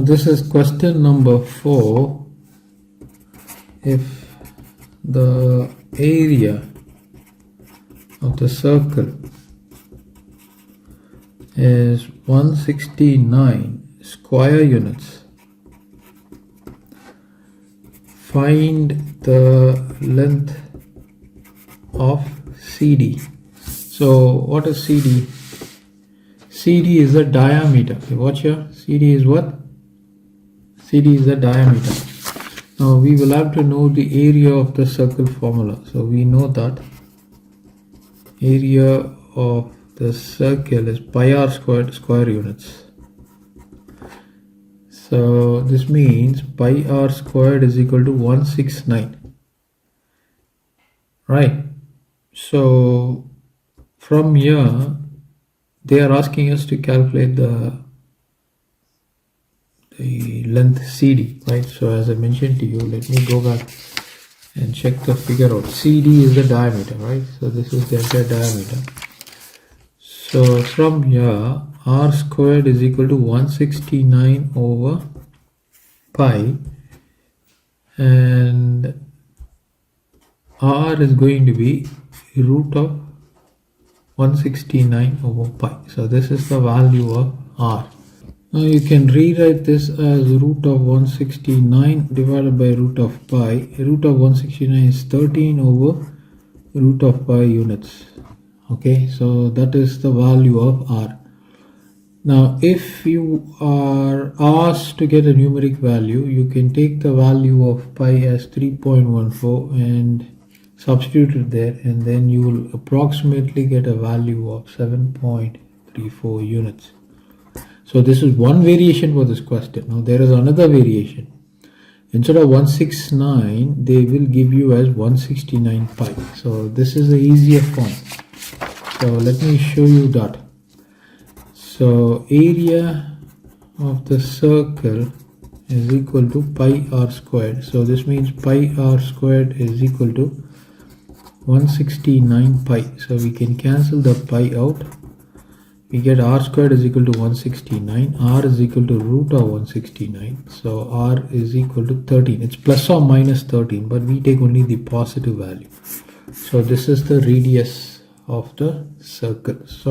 Now this is question number 4. If the area of the circle is 169 square units, find the length of CD. So what is CD? CD is the diameter. Okay, watch here. CD is what? CD is the diameter. Now we will have to know the area of the circle formula. So we know that area of the circle is pi r squared square units. So this means pi r squared is equal to 169. Right. So from here they are asking us to calculate the length CD, right? So as I mentioned to you, let me go back and check the figure out. CD is the diameter, right? So this is the entire diameter. So from here, r squared is equal to 169 over pi, and r is going to be root of 169 over pi. So this is the value of r. Now you can rewrite this as root of 169 divided by root of pi. Root of 169 is 13 over root of pi units. Okay, so that is the value of r. Now if you are asked to get a numeric value, you can take the value of pi as 3.14 and substitute it there, and then you will approximately get a value of 7.34 units. So this is one variation for this question. Now there is another variation. Instead of 169, they will give you as 169 pi. So this is the easier form. So let me show you that. So area of the circle is equal to pi r squared. So this means pi r squared is equal to 169 pi. So we can cancel the pi out. We get r squared is equal to 169. R is equal to root of 169. So r is equal to 13. It's plus or minus 13, but we take only the positive value. So this is the radius of the circle. So